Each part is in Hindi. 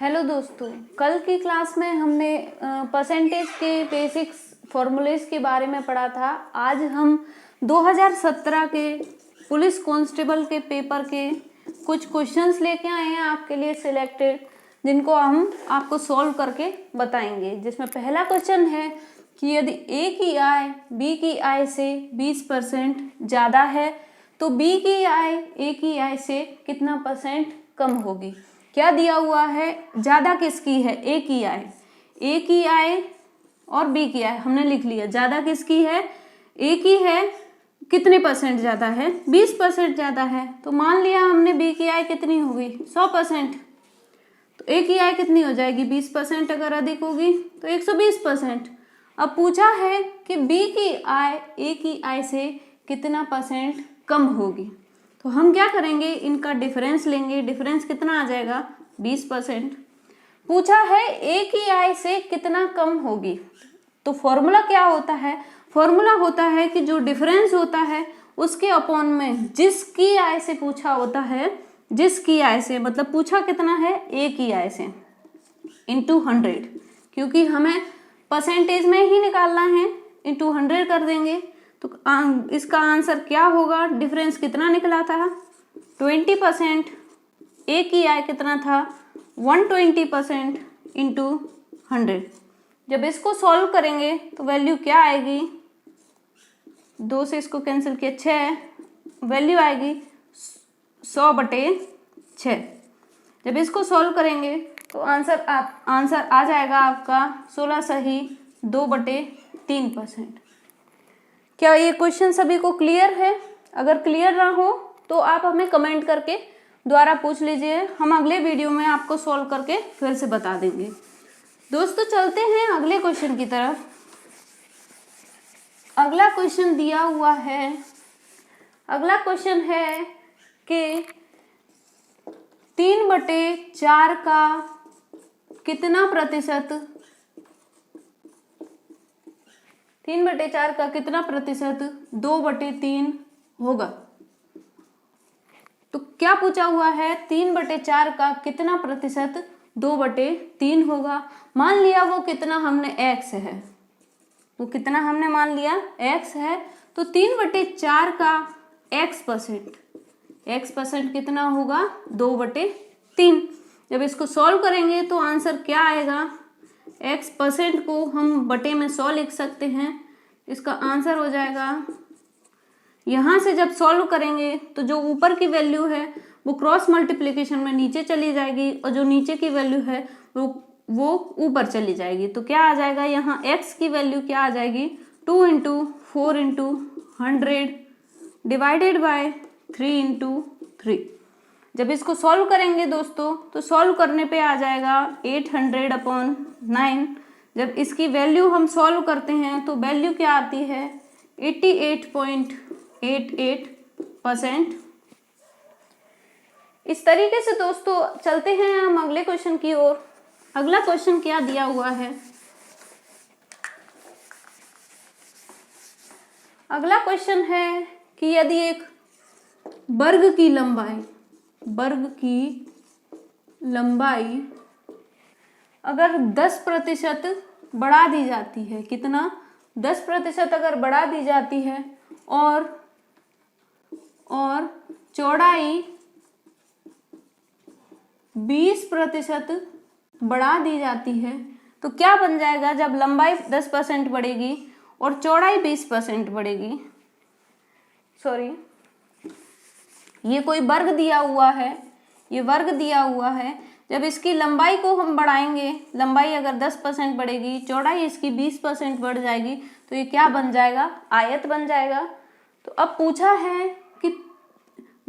हेलो दोस्तों, कल की क्लास में हमने परसेंटेज के बेसिक्स फॉर्मूलेस के बारे में पढ़ा था। आज हम 2017 के पुलिस कांस्टेबल के पेपर के कुछ क्वेश्चंस लेके आए हैं आपके लिए सिलेक्टेड, जिनको हम आपको सॉल्व करके बताएंगे। जिसमें पहला क्वेश्चन है कि यदि ए की आय बी की आय से 20% ज़्यादा है तो बी की आय ए की आय से कितना परसेंट कम होगी। क्या दिया हुआ है, ज़्यादा किसकी है, ए की आय और बी की आय हमने लिख लिया। ज़्यादा किसकी है, ए की है, कितने परसेंट ज़्यादा है, 20% ज़्यादा है। तो मान लिया हमने बी की आय कितनी होगी, 100%। तो ए की आय कितनी हो जाएगी, 20% अगर अधिक होगी तो 120%। अब पूछा है कि बी की आय ए की आय से कितना परसेंट कम होगी। तो हम क्या करेंगे, इनका डिफरेंस लेंगे। डिफरेंस कितना आ जाएगा, 20%। पूछा है ए की आय से कितना कम होगी, तो फॉर्मूला क्या होता है, फॉर्मूला होता है कि जो डिफरेंस होता है उसके अपॉन में जिसकी आय से पूछा होता है, जिसकी आय से मतलब पूछा कितना है, ए की आय से, इंटू 100। क्योंकि हमें परसेंटेज में ही निकालना है, इंटू 100 कर देंगे तो इसका आंसर क्या होगा। डिफरेंस कितना निकला था, 20%। ए की आय कितना था, 120% इंटू 100। जब इसको सॉल्व करेंगे तो वैल्यू क्या आएगी, 2 से इसको कैंसिल किया 6, वैल्यू आएगी 100/6। जब इसको सॉल्व करेंगे तो आंसर आ जाएगा आपका 16 सही 2/3%। क्या ये क्वेश्चन सभी को क्लियर है? अगर क्लियर ना हो तो आप हमें कमेंट करके द्वारा पूछ लीजिए, हम अगले वीडियो में आपको सॉल्व करके फिर से बता देंगे। दोस्तों चलते हैं अगले क्वेश्चन की तरफ। अगला क्वेश्चन दिया हुआ है, अगला क्वेश्चन है कि 3/4 का कितना प्रतिशत, 3/4 का कितना प्रतिशत 2/3 होगा। तो क्या पूछा हुआ है, 3/4 का कितना प्रतिशत 2/3 होगा। मान लिया वो कितना हमने x है, वो कितना हमने मान लिया x है, तो 3/4 का x% कितना होगा, 2/3। जब इसको सॉल्व करेंगे तो आंसर क्या आएगा, x% को हम बटे में 100 लिख सकते हैं। इसका आंसर हो जाएगा, यहाँ से जब सॉल्व करेंगे तो जो ऊपर की वैल्यू है वो क्रॉस मल्टीप्लिकेशन में नीचे चली जाएगी और जो नीचे की वैल्यू है वो ऊपर चली जाएगी। तो क्या आ जाएगा, यहाँ x की वैल्यू क्या आ जाएगी, 2 × 4 × 100 डिवाइडेड बाय 3 × 3। जब इसको सॉल्व करेंगे दोस्तों तो सॉल्व करने पे आ जाएगा 800/9। जब इसकी वैल्यू हम सॉल्व करते हैं तो वैल्यू क्या आती है, 88.88%। इस तरीके से दोस्तों चलते हैं हम अगले क्वेश्चन की ओर। अगला क्वेश्चन क्या दिया हुआ है, अगला क्वेश्चन है कि यदि एक वर्ग की लंबाई अगर 10% बढ़ा दी जाती है, कितना, 10% अगर बढ़ा दी जाती है और चौड़ाई 20% बढ़ा दी जाती है, तो क्या बन जाएगा जब लंबाई 10% बढ़ेगी और चौड़ाई 20% बढ़ेगी। सॉरी, ये कोई वर्ग दिया हुआ है, ये वर्ग दिया हुआ है। जब इसकी लंबाई को हम बढ़ाएंगे, लंबाई अगर 10% बढ़ेगी, चौड़ाई इसकी 20% बढ़ जाएगी, तो ये क्या बन जाएगा, आयत बन जाएगा। तो अब पूछा है कि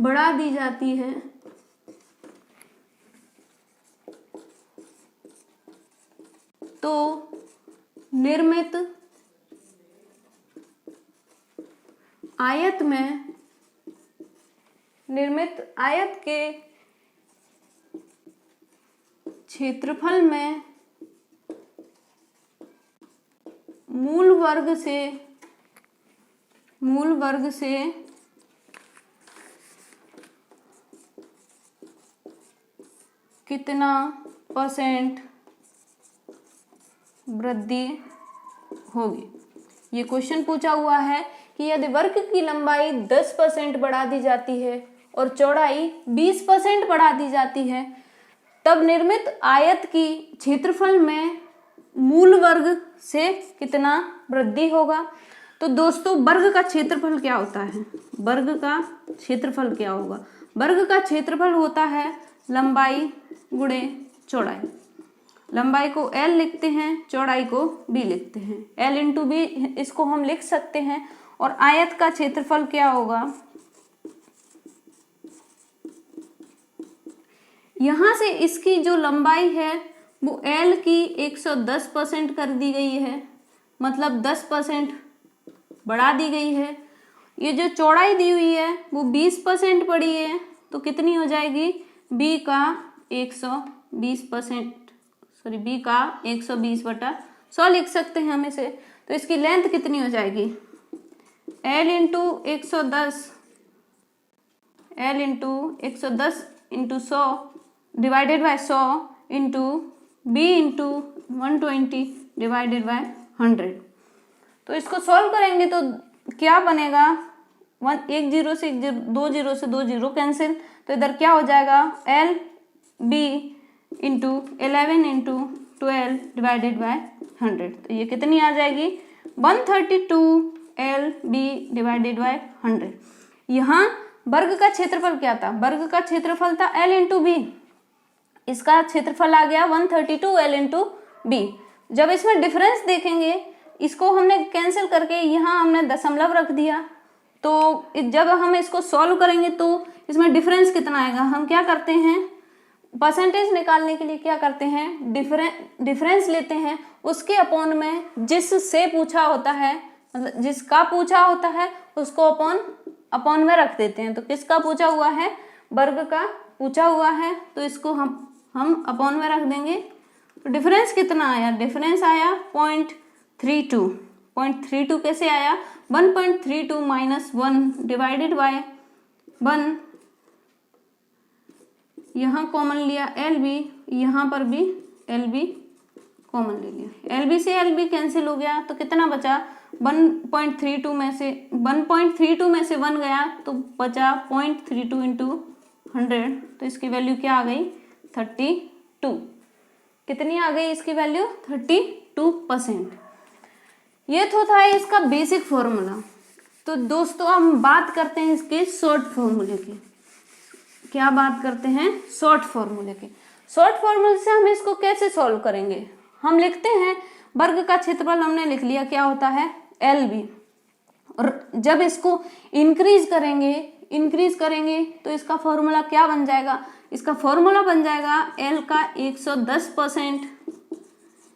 बढ़ा दी जाती है तो निर्मित आयत के क्षेत्रफल में मूल वर्ग से कितना 10% वृद्धि होगी। ये क्वेश्चन पूछा हुआ है कि यदि वक्र की लंबाई 10% बढ़ा दी जाती है और चौड़ाई 20% बढ़ा दी जाती है, तब निर्मित आयत की क्षेत्रफल में मूल वर्ग से कितना वृद्धि होगा। तो दोस्तों वर्ग का क्षेत्रफल क्या होता है, वर्ग का क्षेत्रफल क्या होगा, वर्ग का क्षेत्रफल होता है लंबाई गुणे चौड़ाई। लंबाई को L लिखते हैं, चौड़ाई को B लिखते हैं, L इंटू B इसको हम लिख सकते हैं। और आयत का क्षेत्रफल क्या होगा, यहां से इसकी जो लंबाई है वो L की 110% कर दी गई है, मतलब 10% बढ़ा दी गई है। ये जो चौड़ाई दी हुई है वो 20% पड़ी है, तो कितनी हो जाएगी, B का 120%, सॉरी B का 120/100 लिख सकते हैं हम इसे। तो इसकी लेंथ कितनी हो जाएगी, L into 110, L into 110 into 100 divided by 100 into B into 120 divided by 100। तो इसको सॉल्व करेंगे तो क्या बनेगा, 1 0 से 2 0 से 2 0 कैंसिल, तो इधर क्या हो जाएगा, L B into 11 into 12 divided by 100। तो ये कितनी आ जाएगी, 132 L B डिवाइडेड बाय 100। यहाँ वर्ग का क्षेत्रफल क्या था, वर्ग का क्षेत्रफल था L इंटू B, इसका क्षेत्रफल आ गया 132 L इंटू B। जब इसमें डिफरेंस देखेंगे, इसको हमने कैंसिल करके यहाँ हमने दशमलव रख दिया, तो जब हम इसको सॉल्व करेंगे तो इसमें डिफरेंस कितना आएगा, हम क्या करते हैं परसेंटेज निकालने के लिए क्या करते हैं, डिफरेंस लेते हैं, उसके अपॉन में जिससे पूछा होता है, मतलब जिसका पूछा होता है उसको अपॉन में रख देते हैं। तो किसका पूछा हुआ है, वर्ग का पूछा हुआ है, तो इसको हम अपॉन में रख देंगे। तो डिफरेंस कितना आया, डिफरेंस आया 0.32। 0.32 कैसे आया, 1.32 माइनस 1 डिवाइडेड बाय 1, यहाँ कॉमन लिया LB, यहाँ पर भी LB कॉमन ले लिया, LB से LB कैंसिल हो गया, तो कितना बचा, 1.32 में से 1 गया तो बचा 0.32 इंटू 100, तो इसकी वैल्यू क्या आ गई, 32। कितनी आ गई इसकी वैल्यू, 32%। ये तो था इसका बेसिक फॉर्मूला। तो दोस्तों हम बात करते हैं इसके शॉर्ट फॉर्मूले की। क्या बात करते हैं, शॉर्ट फॉर्मूले की। शॉर्ट फॉर्मूले से हम इसको कैसे सॉल्व करेंगे, हम लिखते हैं वर्ग का क्षेत्रफल हमने लिख लिया, क्या होता है LB, और जब इसको इंक्रीज करेंगे तो इसका फॉर्मूला क्या बन जाएगा, इसका फॉर्मूला बन जाएगा L का 110%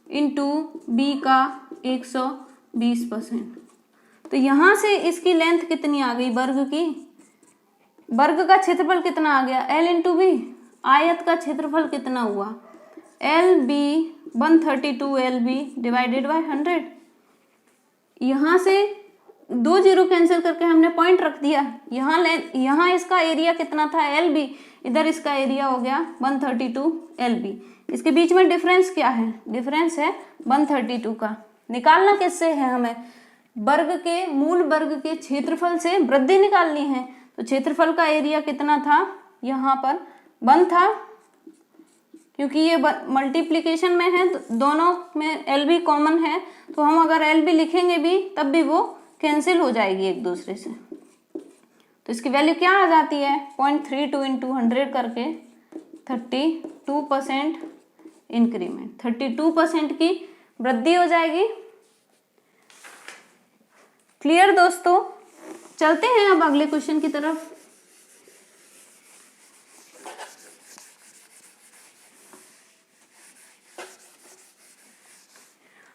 इंटू B का 120%। तो यहाँ से इसकी लेंथ कितनी आ गई वर्ग की, वर्ग का क्षेत्रफल कितना आ गया, L इंटू B। आयत का क्षेत्रफल कितना हुआ, LB 132 LB डिवाइडेड बाय 100। यहाँ से 2 0 कैंसिल करके हमने पॉइंट रख दिया, यहाँ इसका एरिया कितना था LB, इधर इसका एरिया हो गया 132 LB। इसके बीच में डिफरेंस क्या है, डिफरेंस है 132 का। निकालना किससे है, हमें वर्ग के मूल वर्ग के क्षेत्रफल से वृद्धि निकालनी है। तो क्षेत्रफल का एरिया कितना था, यहाँ पर 1 था, क्योंकि ये मल्टीप्लिकेशन में है तो दोनों में LB कॉमन है, तो हम अगर LB लिखेंगे भी तब भी वो कैंसिल हो जाएगी एक दूसरे से। तो इसकी वैल्यू क्या आ जाती है, 0.32 इंटू 100 करके 32% इंक्रीमेंट, 32% की वृद्धि हो जाएगी। क्लियर दोस्तों, चलते हैं अब अगले क्वेश्चन की तरफ।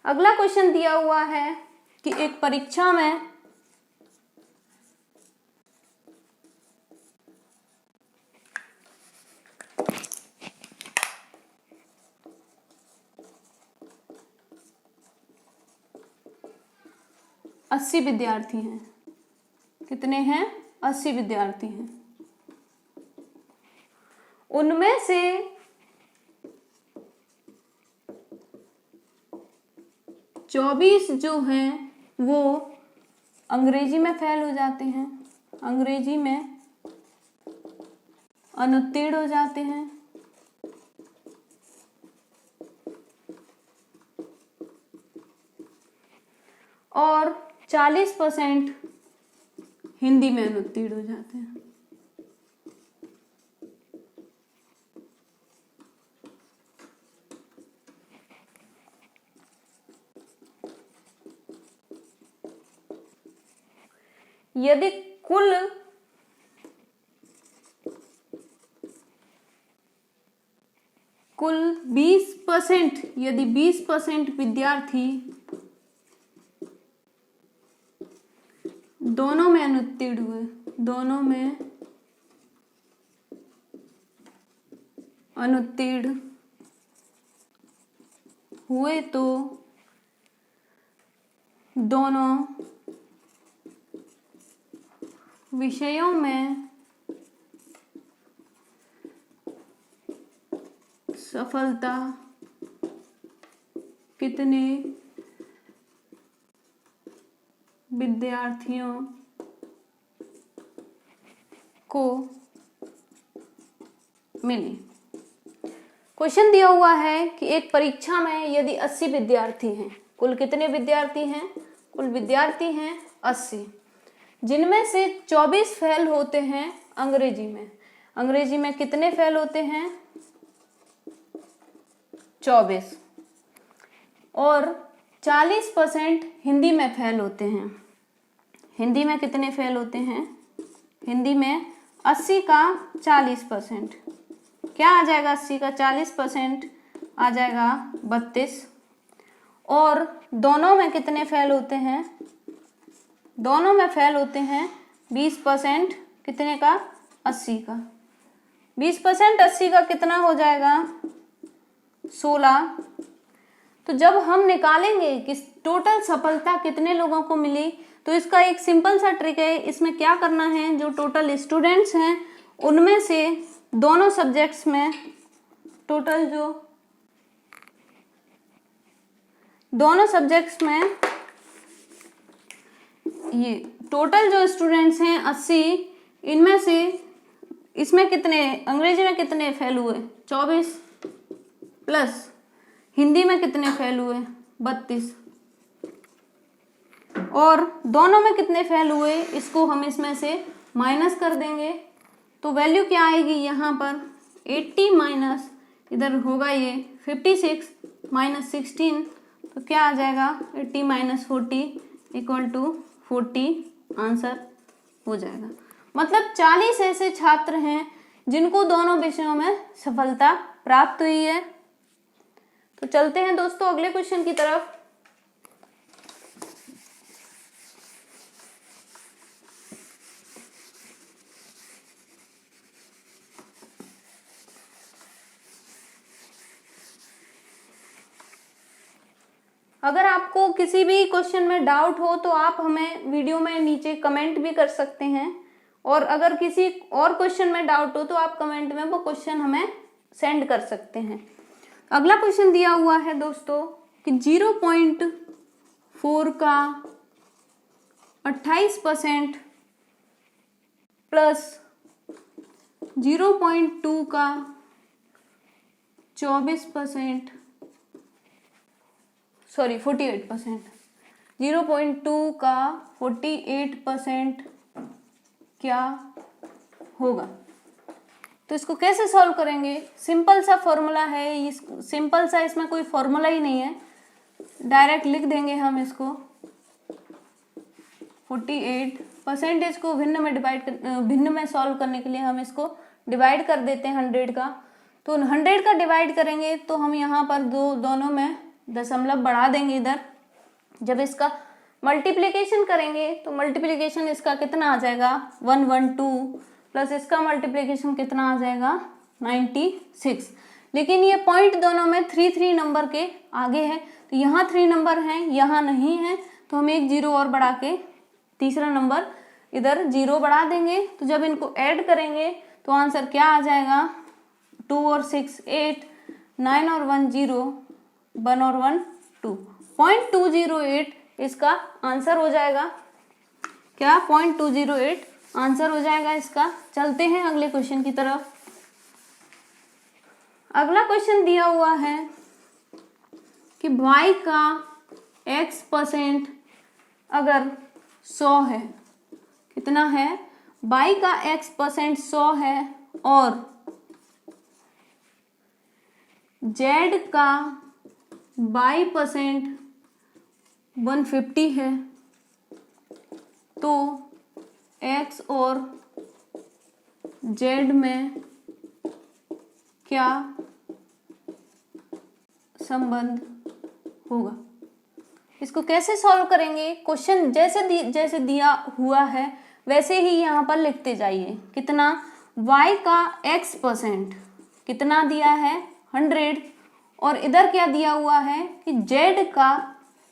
अगला क्वेश्चन दिया हुआ है कि एक परीक्षा में अस्सी विद्यार्थी हैं, कितने हैं, 80 विद्यार्थी हैं। उनमें से 24 जो हैं वो अंग्रेजी में फेल हो जाते हैं, अंग्रेजी में अनुत्तीर्ण हो जाते हैं, और 40% हिंदी में अनुत्तीर्ण हो जाते हैं। यदि कुल 20%, यदि 20% विद्यार्थी दोनों में अनुत्तीर्ण हुए, दोनों में अनुत्तीर्ण हुए तो दोनों विषयों में सफलता कितने विद्यार्थियों को मिली। क्वेश्चन दिया हुआ है कि एक परीक्षा में यदि 80 विद्यार्थी हैं, कुल कितने विद्यार्थी हैं? कुल विद्यार्थी हैं 80, जिनमें से 24 फेल होते हैं अंग्रेजी में। अंग्रेजी में कितने फेल होते हैं? 24, और 40% हिंदी में फेल होते हैं। हिंदी में कितने फेल होते हैं? हिंदी में 80 का 40%, क्या आ जाएगा? 80 का 40% आ जाएगा 32। और दोनों में कितने फेल होते हैं? दोनों में फेल होते हैं 20%, कितने का? 80 का। 20% 80 का कितना हो जाएगा? 16। तो जब हम निकालेंगे कि टोटल सफलता कितने लोगों को मिली, तो इसका एक सिंपल सा ट्रिक है। इसमें क्या करना है, जो टोटल स्टूडेंट्स हैं उनमें से दोनों सब्जेक्ट्स में टोटल, जो दोनों सब्जेक्ट्स में ये टोटल जो स्टूडेंट्स हैं 80, इनमें से इसमें कितने अंग्रेजी में कितने फेल हुए? 24, प्लस हिंदी में कितने फेल हुए? 32, और दोनों में कितने फेल हुए इसको हम इसमें से माइनस कर देंगे। तो वैल्यू क्या आएगी यहाँ पर? 80 माइनस इधर होगा ये 56 माइनस 16, तो क्या आ जाएगा? 80 माइनस 40 इक्वल टू 40 आंसर हो जाएगा। मतलब 40 ऐसे छात्र हैं जिनको दोनों विषयों में सफलता प्राप्त हुई है। तो चलते हैं दोस्तों अगले क्वेश्चन की तरफ। अगर आपको किसी भी क्वेश्चन में डाउट हो तो आप हमें वीडियो में नीचे कमेंट भी कर सकते हैं, और अगर किसी और क्वेश्चन में डाउट हो तो आप कमेंट में वो क्वेश्चन हमें सेंड कर सकते हैं। अगला क्वेश्चन दिया हुआ है दोस्तों कि 0.4 का 28% प्लस 0.2 का 24%, सॉरी 48%, 0.2 का 48% क्या होगा? तो इसको कैसे सॉल्व करेंगे? सिंपल सा फॉर्मूला है, सिंपल सा, इसमें कोई फॉर्मूला ही नहीं है, डायरेक्ट लिख देंगे हम इसको। 48 परसेंटेज को भिन्न में सॉल्व करने के लिए हम इसको डिवाइड कर देते हैं 100 का। तो 100 का डिवाइड करेंगे तो हम यहाँ पर दोनों में दशमलव बढ़ा देंगे इधर। जब इसका मल्टीप्लिकेशन करेंगे तो मल्टीप्लिकेशन इसका कितना आ जाएगा? 112, प्लस इसका मल्टीप्लिकेशन कितना आ जाएगा? 96। लेकिन ये पॉइंट दोनों में 3 नंबर के आगे है, तो यहाँ 3 नंबर हैं, यहाँ नहीं है, तो हम एक 0 और बढ़ा के तीसरा नंबर इधर 0 बढ़ा देंगे। तो जब इनको ऐड करेंगे तो आंसर क्या आ जाएगा? 2 और 6 8, 9 और 1 0, 1 और 1 2, 0.208 इसका आंसर हो जाएगा। क्या 0.208 आंसर हो जाएगा इसका। चलते हैं अगले क्वेश्चन की तरफ। अगला क्वेश्चन दिया हुआ है कि y का x% अगर 100 है, कितना है, y का x% 100 है और z का y% 150 है, तो x और z में क्या संबंध होगा। इसको कैसे सॉल्व करेंगे, क्वेश्चन जैसे दिया हुआ है वैसे ही यहाँ पर लिखते जाइए। कितना, y का x% कितना दिया है 100 और इधर क्या दिया हुआ है कि z का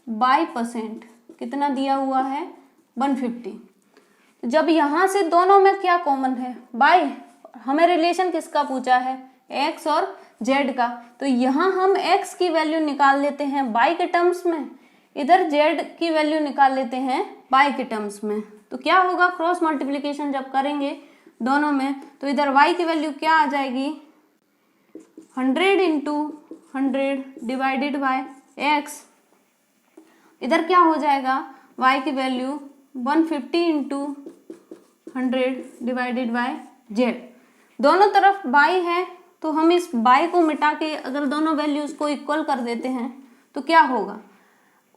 y% कितना दिया हुआ है 150। जब यहाँ से दोनों में क्या कॉमन है, y, हमें रिलेशन किसका पूछा है, x और z का, तो यहाँ हम x की वैल्यू निकाल लेते हैं y के टर्म्स में, इधर z की वैल्यू निकाल लेते हैं y के टर्म्स में। तो क्या होगा, क्रॉस मल्टीप्लिकेशन जब करेंगे दोनों में तो इधर y की वैल्यू क्या आ जाएगी, 100 इंटू 100 डिवाइडेड बाय x, इधर क्या हो जाएगा, y की value 150 into 100 divided by z। दोनों तरफ y है तो हम इस y को मिटा के अगर दोनों वैल्यूज को इक्वल कर देते हैं तो क्या होगा,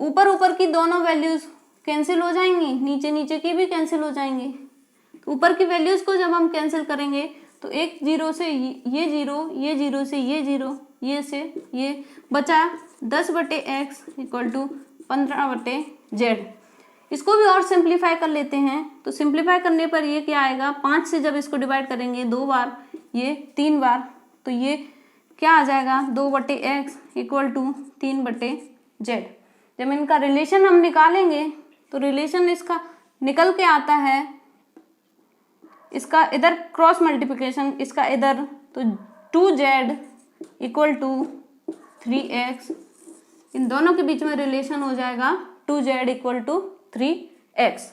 ऊपर ऊपर की दोनों वैल्यूज कैंसिल हो जाएंगी, नीचे नीचे की भी कैंसिल हो जाएंगी। ऊपर की वैल्यूज को जब हम कैंसिल करेंगे तो एक जीरो से ये जीरो, ये जीरो से ये जीरो, ये से ये बचा 10/x इक्वल टू 15/z। इसको भी और सिंप्लीफाई कर लेते हैं तो सिंप्लीफाई करने पर ये क्या आएगा, 5 से जब इसको डिवाइड करेंगे 2 बार, ये 3 बार, तो ये क्या आ जाएगा 2/x इक्वल टू 3/z। जब इनका रिलेशन हम निकालेंगे तो रिलेशन इसका निकल के आता है, इसका इधर क्रॉस मल्टीप्लिकेशन, इसका इधर, तो 2z इक्वल टू 3x, इन दोनों के बीच में रिलेशन हो जाएगा 2z इक्वल टू 3x।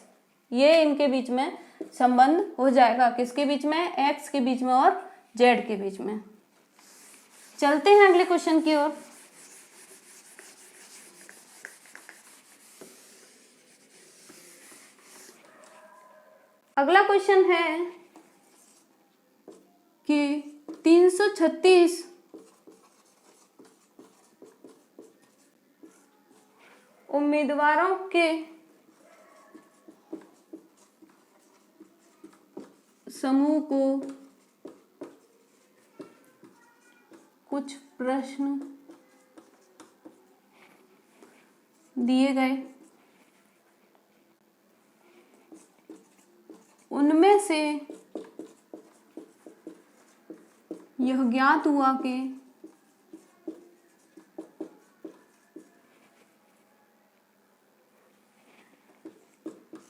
ये इनके बीच में संबंध हो जाएगा, किसके बीच में, x के बीच में और z के बीच में। चलते हैं अगले क्वेश्चन की ओर। अगला क्वेश्चन है कि 336 उम्मीदवारों के समूह को कुछ प्रश्न दिए गए, उनमें से यह ज्ञात हुआ कि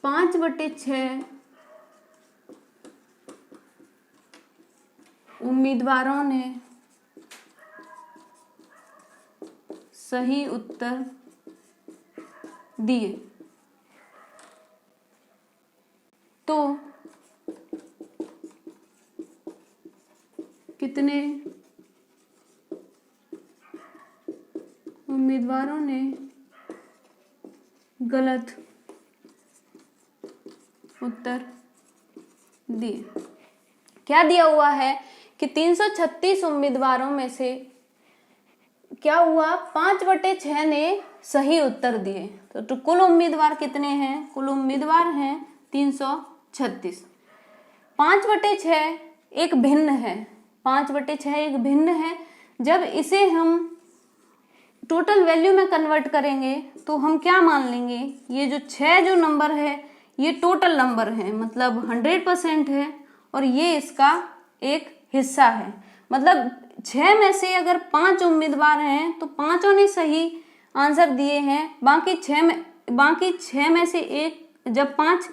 5/6 उम्मीदवारों ने सही उत्तर दिए, तो कितने उम्मीदवारों ने गलत उत्तर दिए। क्या दिया हुआ है कि 336 उम्मीदवारों में से क्या हुआ, 5/6 ने सही उत्तर दिए। तो कुल उम्मीदवार कितने हैं, कुल उम्मीदवार हैं 336। 5/6 एक भिन्न है, 5/6 एक भिन्न है। जब इसे हम टोटल वैल्यू में कन्वर्ट करेंगे तो हम क्या मान लेंगे, ये जो 6 जो नंबर है ये टोटल नंबर है, मतलब 100% है, और ये इसका एक हिस्सा है। मतलब 6 में से अगर 5 उम्मीदवार हैं तो 5 ने सही आंसर दिए हैं, बाकी 6 में से एक, जब 5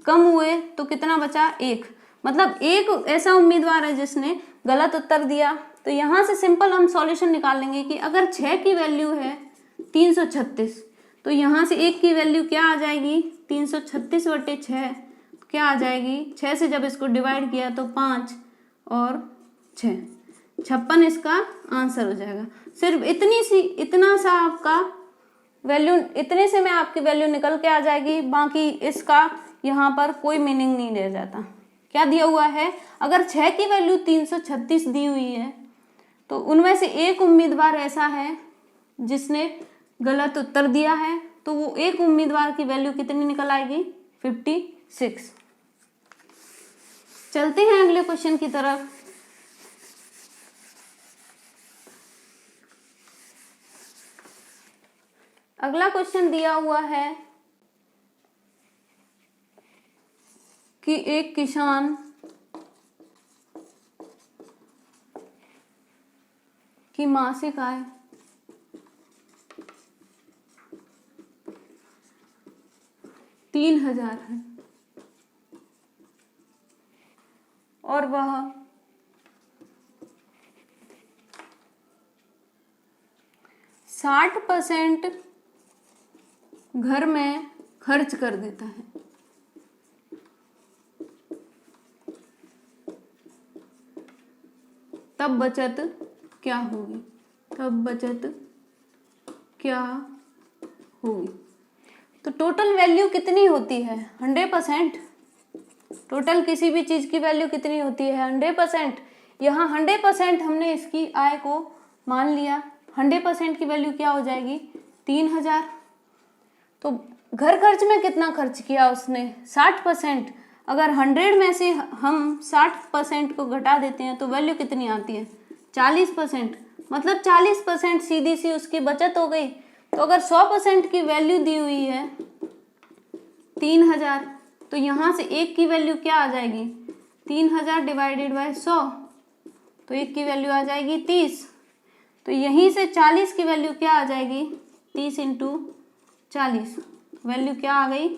कम हुए तो कितना बचा, 1। मतलब एक ऐसा उम्मीदवार है जिसने गलत उत्तर दिया। तो यहाँ से सिंपल हम सॉल्यूशन निकाल लेंगे कि अगर 6 की वैल्यू है 336। तो यहाँ से 1 की वैल्यू क्या आ जाएगी, 336/6 क्या आ जाएगी, 6 से जब इसको डिवाइड किया तो 5 और 6, 56 इसका आंसर हो जाएगा। सिर्फ इतना सा आपका वैल्यू, इतने से में आपकी वैल्यू निकल के आ जाएगी, बाकी इसका यहाँ पर कोई मीनिंग नहीं रह जाता। क्या दिया हुआ है, अगर 6 की वैल्यू 336 दी हुई है तो उनमें से एक उम्मीदवार ऐसा है जिसने गलत उत्तर दिया है, तो वो एक उम्मीदवार की वैल्यू कितनी निकल आएगी, 56। चलते हैं अगले क्वेश्चन की तरफ। अगला क्वेश्चन दिया हुआ है कि एक किसान की मासिक आय 3000 है और वह 60% घर में खर्च कर देता है, तब बचत क्या होगी, तब बचत क्या होगी। तो टोटल वैल्यू कितनी होती है, 100%। टोटल किसी भी चीज की वैल्यू कितनी होती है, 100%। यहाँ 100% हमने इसकी आय को मान लिया, 100% की वैल्यू क्या हो जाएगी, 3000। तो घर खर्च में कितना खर्च किया उसने, 60%। अगर 100 में से हम 60% को घटा देते हैं तो वैल्यू कितनी आती है, 40%। मतलब 40% सीधी सी उसकी बचत हो गई। तो अगर 100% की वैल्यू दी हुई है 3000, तो यहाँ से 1 की वैल्यू क्या आ जाएगी, 3000 डिवाइडेड बाय 100, तो 1 की वैल्यू आ जाएगी 30। तो यहीं से 40 की वैल्यू क्या आ जाएगी, 30 × 40, वैल्यू क्या आ गई,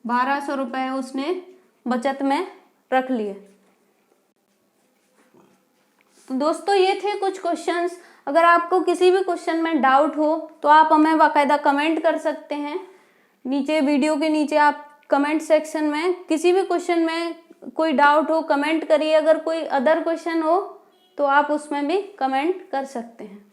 1200 रुपये उसने बचत में रख लिए। तो दोस्तों ये थे कुछ क्वेश्चंस। अगर आपको किसी भी क्वेश्चन में डाउट हो तो आप हमें बाकायदा कमेंट कर सकते हैं नीचे, वीडियो के नीचे आप कमेंट सेक्शन में किसी भी क्वेश्चन में कोई डाउट हो कमेंट करिए। अगर कोई अदर क्वेश्चन हो तो आप उसमें भी कमेंट कर सकते हैं।